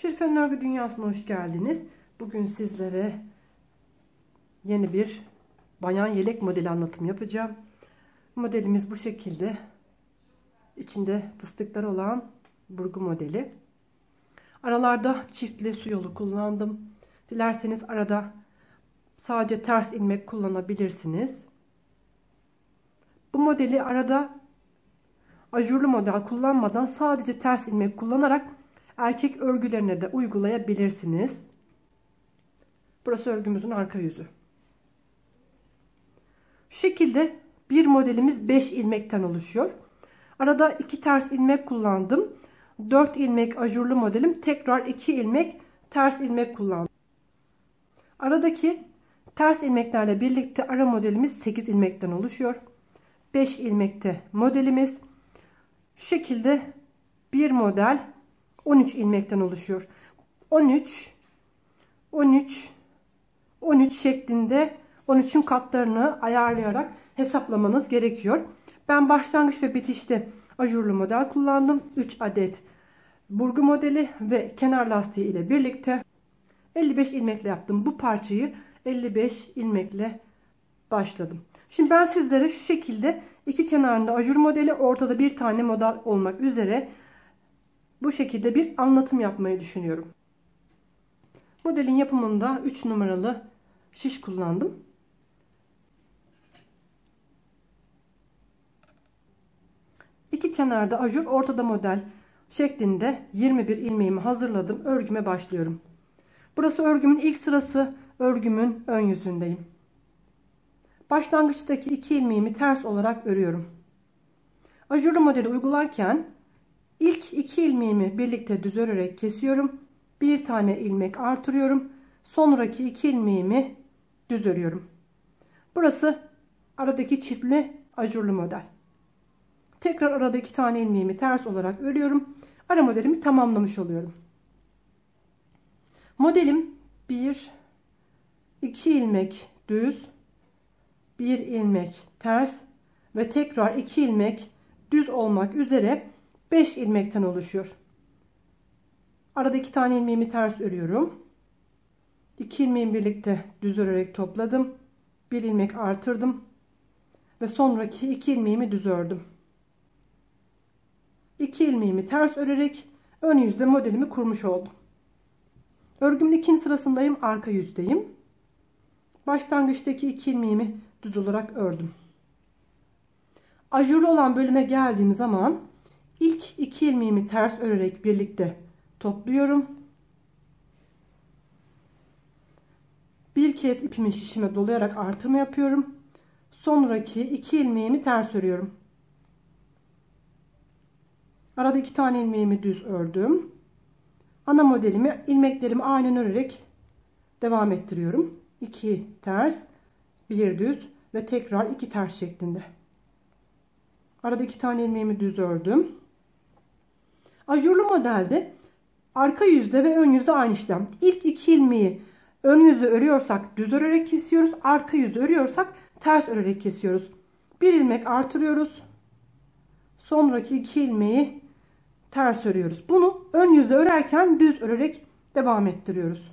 Şerifen Örgü Dünyası'na hoş geldiniz. Bugün sizlere yeni bir bayan yelek modeli anlatım yapacağım. Modelimiz bu şekilde. İçinde fıstıklar olan burgu modeli. Aralarda çiftli su yolu kullandım. Dilerseniz arada sadece ters ilmek kullanabilirsiniz. Bu modeli arada ajurlu model kullanmadan sadece ters ilmek kullanarak erkek örgülerine de uygulayabilirsiniz. Burası örgümüzün arka yüzü. Şu şekilde bir modelimiz 5 ilmekten oluşuyor. Arada 2 ters ilmek kullandım. 4 ilmek ajurlu modelim. Tekrar 2 ilmek ters ilmek kullandım. Aradaki ters ilmeklerle birlikte ara modelimiz 8 ilmekten oluşuyor. 5 ilmekte modelimiz. Şu şekilde bir model 13 ilmekten oluşuyor. 13 şeklinde 13'ün katlarını ayarlayarak hesaplamanız gerekiyor. Ben başlangıç ve bitişte ajurlu model kullandım. 3 adet burgu modeli ve kenar lastiği ile birlikte 55 ilmekle yaptım. Bu parçayı 55 ilmekle başladım. Şimdi ben sizlere şu şekilde iki kenarında ajur modeli, ortada bir tane model olmak üzere bu şekilde bir anlatım yapmayı düşünüyorum. Modelin yapımında 3 numaralı şiş kullandım. İki kenarda ajur, ortada model şeklinde 21 ilmeğimi hazırladım. Örgüme başlıyorum. Burası örgümün ilk sırası. Örgümün ön yüzündeyim. Başlangıçtaki 2 ilmeğimi ters olarak örüyorum. Ajurlu modeli uygularken ilk 2 ilmeğimi birlikte düz örerek kesiyorum. Bir tane ilmek artırıyorum. Sonraki 2 ilmeğimi düz örüyorum. Burası aradaki çiftli ajurlu model. Tekrar arada 2 tane ilmeğimi ters olarak örüyorum. Ara modelimi tamamlamış oluyorum. Modelim 1 2 ilmek düz, 1 ilmek ters ve tekrar 2 ilmek düz olmak üzere 5 ilmekten oluşuyor. Arada 2 tane ilmeğimi ters örüyorum. 2 ilmeğimi birlikte düz örerek topladım. 1 ilmek artırdım ve sonraki 2 ilmeğimi düz ördüm. 2 ilmeğimi ters örerek ön yüzde modelimi kurmuş oldum. Örgümün ikinci sırasındayım, arka yüzdeyim. Başlangıçtaki 2 ilmeğimi düz olarak ördüm. Ajurlu olan bölüme geldiğim zaman ilk 2 ilmeğimi ters örerek birlikte topluyorum. Bir kez ipimi şişime dolayarak artırma yapıyorum. Sonraki 2 ilmeğimi ters örüyorum. Arada 2 tane ilmeğimi düz ördüm. Ana modelimi ilmeklerimi aynen örerek devam ettiriyorum. 2 ters, 1 düz ve tekrar 2 ters şeklinde. Arada 2 tane ilmeğimi düz ördüm. Ajurlu modelde arka yüzde ve ön yüzde aynı işlem. İlk 2 ilmeği ön yüzde örüyorsak düz örerek kesiyoruz. Arka yüzde örüyorsak ters örerek kesiyoruz. 1 ilmek artırıyoruz. Sonraki 2 ilmeği ters örüyoruz. Bunu ön yüzde örerken düz örerek devam ettiriyoruz.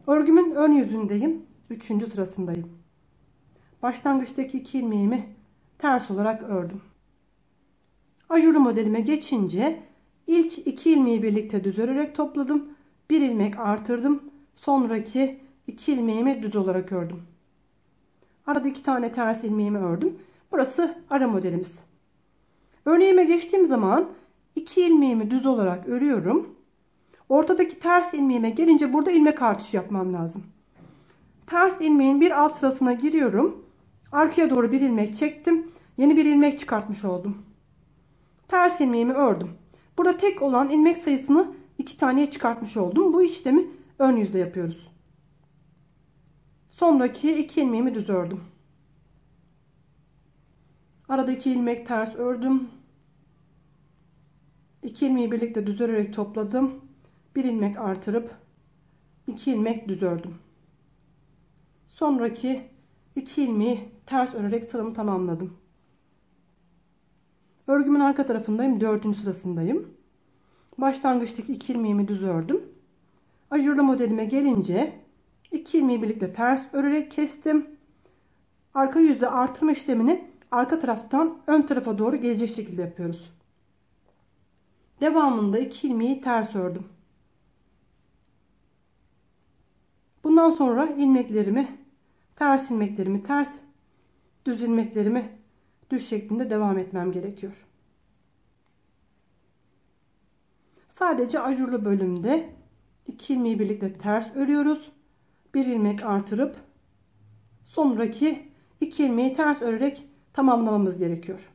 Örgümün ön yüzündeyim. 3. sırasındayım. Başlangıçtaki 2 ilmeğimi ters olarak ördüm. Ajurlu modelime geçince ilk 2 ilmeği birlikte düz örerek topladım. 1 ilmek artırdım. Sonraki 2 ilmeğimi düz olarak ördüm. Arada 2 tane ters ilmeğimi ördüm. Burası ara modelimiz. Örneğime geçtiğim zaman 2 ilmeğimi düz olarak örüyorum. Ortadaki ters ilmeğime gelince burada ilmek artışı yapmam lazım. Ters ilmeğin bir alt sırasına giriyorum. Arkaya doğru bir ilmek çektim. Yeni bir ilmek çıkartmış oldum. Ters ilmeğimi ördüm. Burada tek olan ilmek sayısını 2 taneye çıkartmış oldum. Bu işlemi ön yüzde yapıyoruz. Sonraki 2 ilmeğimi düz ördüm. Aradaki ilmek ters ördüm. 2 ilmeği birlikte düz örerek topladım. 1 ilmek artırıp 2 ilmek düz ördüm. Sonraki 2 ilmeği ters örerek sıramı tamamladım. Örgümün arka tarafındayım. 4. sırasındayım. Başlangıçtaki 2 ilmeğimi düz ördüm. Ajurlu modelime gelince 2 ilmeği birlikte ters örerek kestim. Arka yüzde artırma işlemini arka taraftan ön tarafa doğru gelecek şekilde yapıyoruz. Devamında 2 ilmeği ters ördüm. Bundan sonra ilmeklerimi ters, ilmeklerimi ters, düz ilmeklerimi düz şeklinde devam etmem gerekiyor. Sadece ajurlu bölümde 2 ilmeği birlikte ters örüyoruz. Bir ilmek artırıp sonraki 2 ilmeği ters örerek tamamlamamız gerekiyor.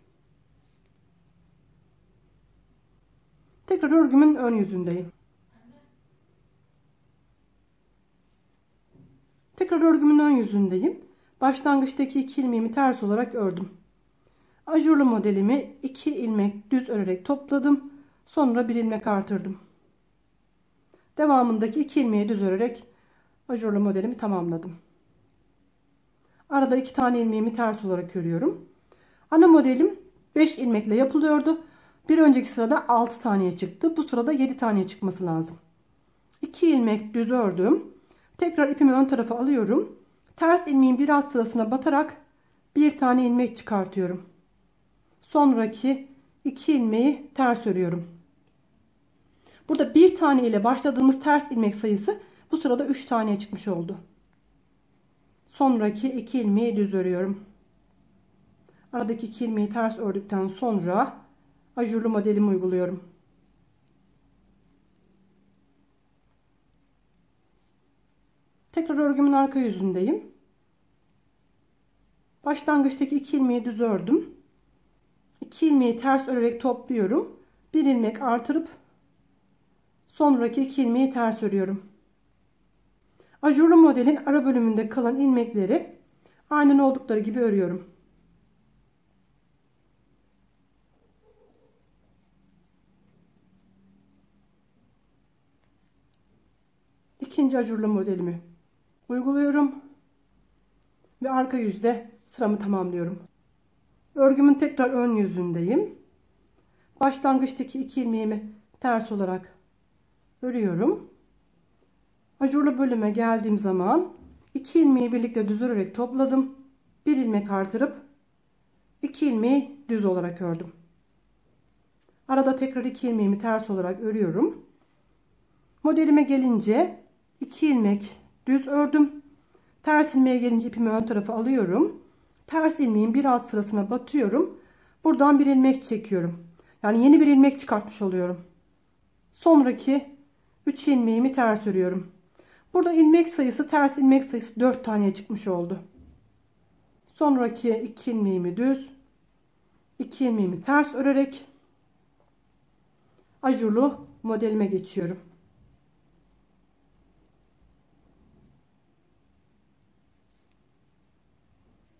Tekrar örgümün ön yüzündeyim. Tekrar örgümün ön yüzündeyim. Başlangıçtaki 2 ilmeğimi ters olarak ördüm. Ajurlu modelimi 2 ilmek düz örerek topladım. Sonra bir ilmek artırdım. Devamındaki 2 ilmeği düz örerek ajurlu modelimi tamamladım. Arada 2 tane ilmeğimi ters olarak örüyorum. Ana modelim 5 ilmekle yapılıyordu. Bir önceki sırada 6 taneye çıktı. Bu sırada 7 taneye çıkması lazım. 2 ilmek düz ördüm. Tekrar ipimi ön tarafa alıyorum. Ters ilmeğin bir alt sırasına batarak bir tane ilmek çıkartıyorum. Sonraki 2 ilmeği ters örüyorum. Burada bir tane ile başladığımız ters ilmek sayısı bu sırada 3 taneye çıkmış oldu. Sonraki 2 ilmeği düz örüyorum. Aradaki 2 ilmeği ters ördükten sonra ajurlu modelimi uyguluyorum. Tekrar örgümün arka yüzündeyim. Başlangıçtaki 2 ilmeği düz ördüm. 2 ilmeği ters örerek topluyorum. Bir ilmek artırıp sonraki 2 ilmeği ters örüyorum. Ajurlu modelin ara bölümünde kalan ilmekleri aynen oldukları gibi örüyorum. İkinci ajurlu modelimi uyguluyorum ve arka yüzde sıramı tamamlıyorum. Örgümün tekrar ön yüzündeyim. Başlangıçtaki 2 ilmeğimi ters olarak örüyorum. Ajurlu bölüme geldiğim zaman 2 ilmeği birlikte düz örerek topladım. Bir ilmek artırıp 2 ilmeği düz olarak ördüm. Arada tekrar 2 ilmeğimi ters olarak örüyorum. Modelime gelince 2 ilmek düz ördüm. Ters ilmeğe gelince ipimi ön tarafa alıyorum. Ters ilmeğin bir alt sırasına batıyorum. Buradan bir ilmek çekiyorum. Yani yeni bir ilmek çıkartmış oluyorum. Sonraki 3 ilmeğimi ters örüyorum. Burada ilmek sayısı, ters ilmek sayısı 4 taneye çıkmış oldu. Sonraki 2 ilmeğimi düz, 2 ilmeğimi ters örerek ajurlu modelime geçiyorum.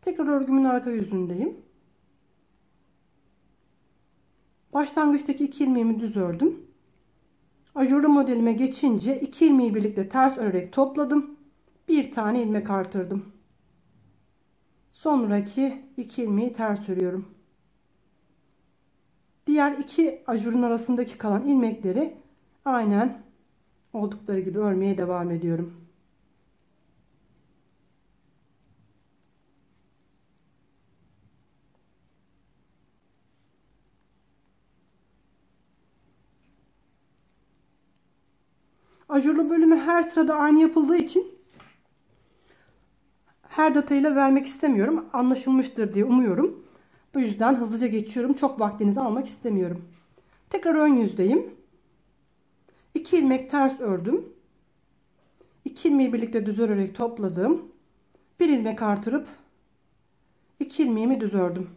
Tekrar örgümün arka yüzündeyim. Başlangıçtaki 2 ilmeğimi düz ördüm. Ajurlu modelime geçince 2 ilmeği birlikte ters örerek topladım. Bir tane ilmek artırdım. Sonraki 2 ilmeği ters örüyorum. Diğer iki ajurun arasındaki kalan ilmekleri aynen oldukları gibi örmeye devam ediyorum. Ajurlu bölümü her sırada aynı yapıldığı için her detayıyla vermek istemiyorum. Anlaşılmıştır diye umuyorum. Bu yüzden hızlıca geçiyorum. Çok vaktinizi almak istemiyorum. Tekrar ön yüzdeyim. 2 ilmek ters ördüm. 2 ilmeği birlikte düz örerek topladım. Bir ilmek artırıp 2 ilmeğimi düz ördüm.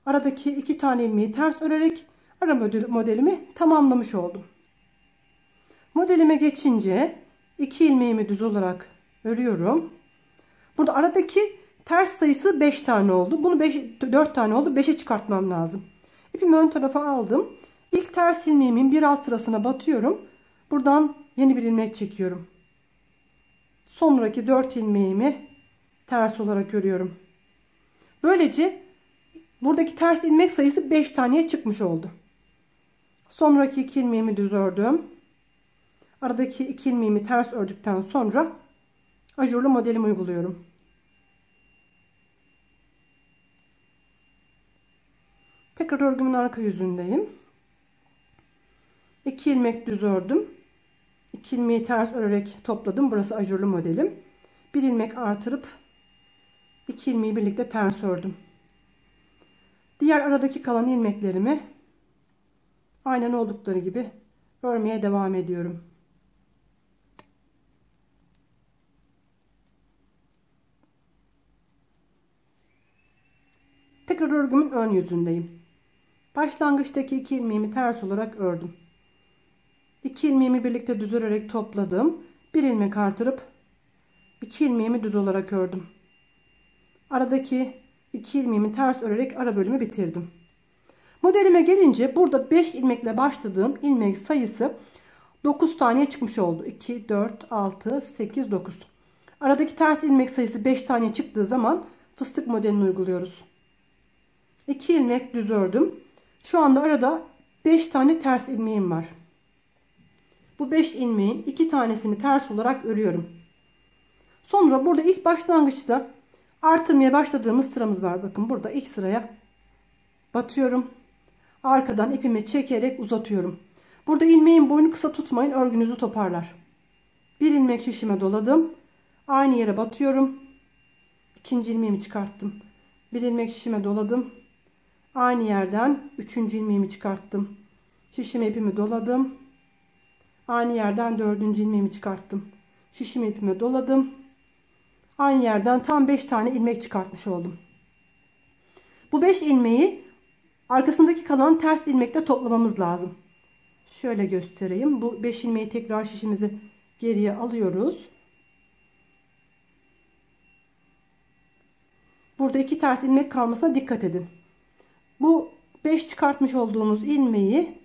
Aradaki 2 tane ilmeği ters örerek ara modelimi tamamlamış oldum. Modelime geçince 2 ilmeğimi düz olarak örüyorum. Burada aradaki ters sayısı 5 tane oldu. Bunu 4 tane oldu. 5'e çıkartmam lazım. İpimi ön tarafa aldım. İlk ters ilmeğimin bir alt sırasına batıyorum. Buradan yeni bir ilmek çekiyorum. Sonraki 4 ilmeğimi ters olarak örüyorum. Böylece buradaki ters ilmek sayısı 5 taneye çıkmış oldu. Sonraki 2 ilmeğimi düz ördüm. Aradaki 2 ilmeğimi ters ördükten sonra ajurlu modelimi uyguluyorum. Tekrar örgümün arka yüzündeyim. 2 ilmek düz ördüm. 2 ilmeği ters örerek topladım. Burası ajurlu modelim. 1 ilmek artırıp 2 ilmeği birlikte ters ördüm. Diğer aradaki kalan ilmeklerimi aynen oldukları gibi örmeye devam ediyorum. Tekrar örgümün ön yüzündeyim. Başlangıçtaki 2 ilmeğimi ters olarak ördüm. 2 ilmeğimi birlikte düz örerek topladım. 1 ilmek artırıp 2 ilmeğimi düz olarak ördüm. Aradaki 2 ilmeğimi ters örerek ara bölümü bitirdim. Modelime gelince burada 5 ilmekle başladığım ilmek sayısı 9 taneye çıkmış oldu. 2, 4, 6, 8, 9. Aradaki ters ilmek sayısı 5 tane çıktığı zaman fıstık modelini uyguluyoruz. 2 ilmek düz ördüm. Şu anda arada 5 tane ters ilmeğim var. Bu 5 ilmeğin 2 tanesini ters olarak örüyorum. Sonra burada ilk başlangıçta artırmaya başladığımız sıramız var. Bakın burada ilk sıraya batıyorum. Arkadan ipimi çekerek uzatıyorum. Burada ilmeğin boyunu kısa tutmayın, örgünüzü toparlar. 1 ilmek şişime doladım. Aynı yere batıyorum. İkinci ilmeğimi çıkarttım. 1 ilmek şişime doladım. Aynı yerden 3. ilmeğimi çıkarttım. Şişime ipimi doladım. Aynı yerden 4. ilmeğimi çıkarttım. Şişime ipime doladım. Aynı yerden tam 5 tane ilmek çıkartmış oldum. Bu 5 ilmeği arkasındaki kalan ters ilmekle toplamamız lazım. Şöyle göstereyim. Bu 5 ilmeği tekrar şişimizi geriye alıyoruz. Burada 2 ters ilmek kalmasına dikkat edin. Bu 5 çıkartmış olduğumuz ilmeği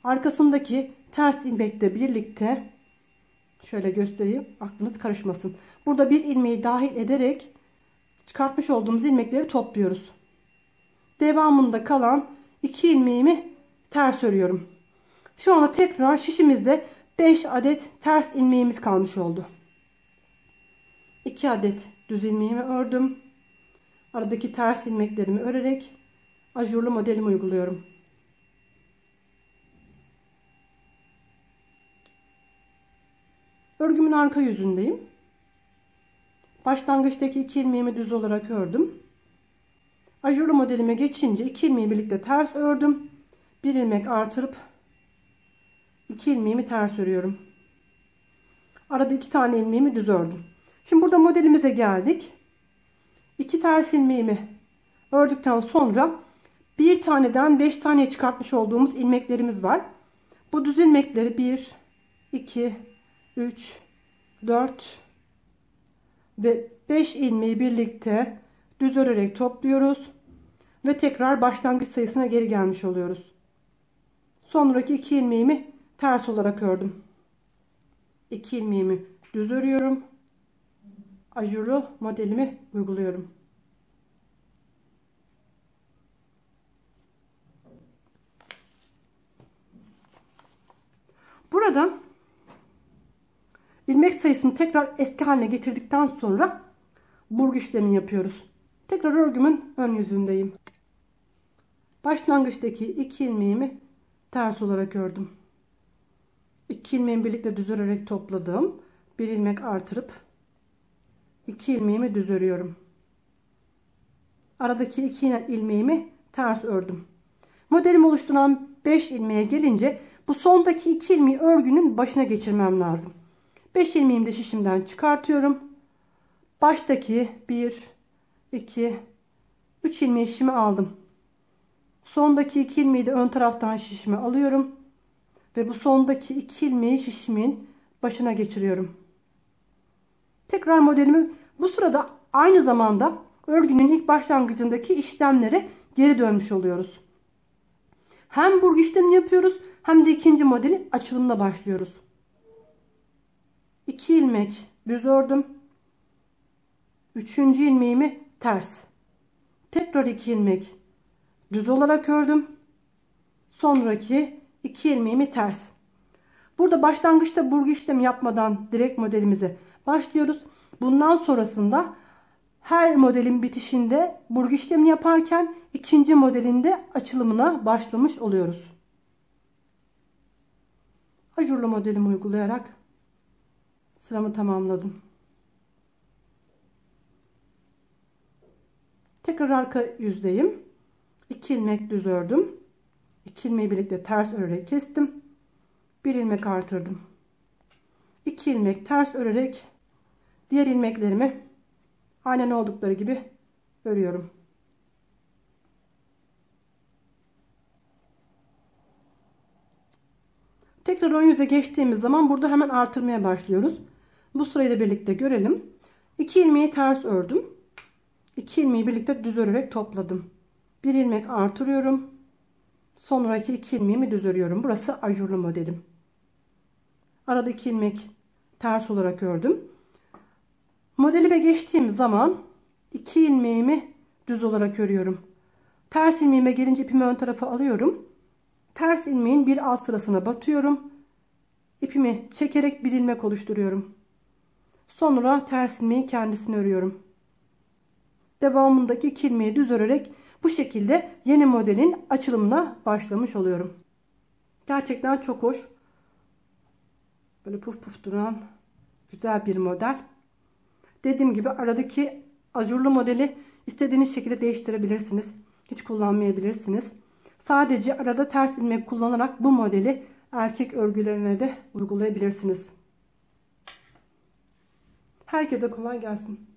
arkasındaki ters ilmekle birlikte şöyle göstereyim, aklınız karışmasın. Burada bir ilmeği dahil ederek çıkartmış olduğumuz ilmekleri topluyoruz. Devamında kalan 2 ilmeğimi ters örüyorum. Şu anda tekrar şişimizde 5 adet ters ilmeğimiz kalmış oldu. 2 adet düz ilmeğimi ördüm. Aradaki ters ilmeklerimi örerek ajurlu modelimi uyguluyorum. Örgümün arka yüzündeyim. Başlangıçtaki 2 ilmeğimi düz olarak ördüm. Ajurlu modelime geçince 2 ilmeği birlikte ters ördüm. 1 ilmek artırıp 2 ilmeğimi ters örüyorum. Arada 2 tane ilmeğimi düz ördüm. Şimdi burada modelimize geldik. 2 ters ilmeğimi ördükten sonra bir taneden 5 taneye çıkartmış olduğumuz ilmeklerimiz var. Bu düz ilmekleri 1, 2, 3, 4 ve 5 ilmeği birlikte düz örerek topluyoruz. Ve tekrar başlangıç sayısına geri gelmiş oluyoruz. Sonraki 2 ilmeğimi ters olarak ördüm. 2 ilmeğimi düz örüyorum. Ajurlu modelimi uyguluyorum. Burada ilmek sayısını tekrar eski haline getirdikten sonra burgu işlemi yapıyoruz. Tekrar örgümün ön yüzündeyim. Başlangıçtaki 2 ilmeğimi ters olarak ördüm. 2 ilmeğimi birlikte düz örerek topladım. 1 ilmek artırıp 2 ilmeğimi düz örüyorum. Aradaki 2 ilmeğimi ters ördüm. Modelimi oluşturan 5 ilmeğe gelince bu sondaki 2 ilmeği örgünün başına geçirmem lazım. 5 ilmeğimi de şişimden çıkartıyorum. Baştaki 1, 2, 3 ilmeği şişime aldım. Sondaki 2 ilmeği de ön taraftan şişime alıyorum. Ve bu sondaki 2 ilmeği şişimin başına geçiriyorum. Tekrar modelimi bu sırada aynı zamanda örgünün ilk başlangıcındaki işlemlere geri dönmüş oluyoruz. Hem burgu işlemi yapıyoruz hem de ikinci modelin açılımına başlıyoruz. 2 ilmek düz ördüm. 3. ilmeğimi ters. Tekrar 2 ilmek düz olarak ördüm. Sonraki 2 ilmeğimi ters. Burada başlangıçta burgu işlemi yapmadan direkt modelimize başlıyoruz. Bundan sonrasında her modelin bitişinde burgu işlemini yaparken ikinci modelinde açılımına başlamış oluyoruz. Ajurlu modelimi uygulayarak sıramı tamamladım. Tekrar arka yüzdeyim. 2 ilmek düz ördüm. 2 ilmeği birlikte ters örerek kestim. 1 ilmek artırdım. 2 ilmek ters örerek diğer ilmeklerimi aynen oldukları gibi örüyorum. Tekrar ön yüze geçtiğimiz zaman burada hemen artırmaya başlıyoruz. Bu sırayı da birlikte görelim. 2 ilmeği ters ördüm. 2 ilmeği birlikte düz örerek topladım. 1 ilmek artırıyorum. Sonraki 2 ilmeğimi düz örüyorum. Burası ajurlu modelim. Arada 2 ilmek ters olarak ördüm. Modelime geçtiğim zaman 2 ilmeğimi düz olarak örüyorum. Ters ilmeğime gelince ipimi ön tarafa alıyorum. Ters ilmeğin bir alt sırasına batıyorum. İpimi çekerek bir ilmek oluşturuyorum. Sonra ters ilmeğin kendisini örüyorum. Devamındaki 2 ilmeği düz örerek bu şekilde yeni modelin açılımına başlamış oluyorum. Gerçekten çok hoş. Böyle puf puf duran güzel bir model. Dediğim gibi aradaki ajurlu modeli istediğiniz şekilde değiştirebilirsiniz. Hiç kullanmayabilirsiniz. Sadece arada ters ilmek kullanarak bu modeli erkek örgülerine de uygulayabilirsiniz. Herkese kolay gelsin.